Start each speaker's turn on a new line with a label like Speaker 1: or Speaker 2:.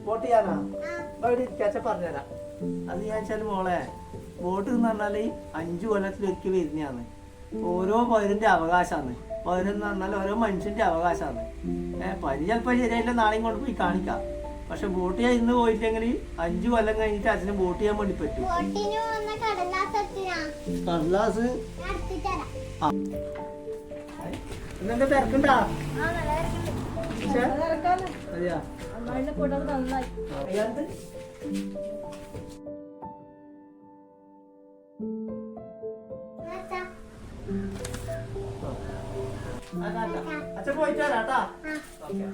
Speaker 1: Vote ചെയ്യാനാ പറഞ്ഞുതരാം. അത് ഞാൻ വെച്ചാൽ മോളെ, വോട്ട് എന്ന് പറഞ്ഞാല് 5 കൊല്ലത്തിലൊരിക്കൽ വരുന്നതാണ്. ഓരോ പൗരന്റെ അവകാശമാണ്. പൗരൻ എന്ന് പറഞ്ഞാൽ ഓരോ മനുഷ്യന്റെ അവകാശമാണ്. പരി ചിലപ്പോൾ ശരിയായില്ല, നാളെയും കൊണ്ട് പോയി കാണിക്കാം. പക്ഷെ വോട്ട് ചെയ്യാൻ ഇന്ന് പോയില്ലെങ്കിൽ 5 കൊല്ലം കഴിഞ്ഞിട്ട് അച്ഛന് വോട്ട് ചെയ്യാൻ വേണ്ടി പറ്റും. കടലാസ് ഇന്നെന്താ തിരക്കുണ്ടാ? അതെയാ, അച്ഛൻ പോയിട്ട് വരാട്ടാ. ഓക്കെ.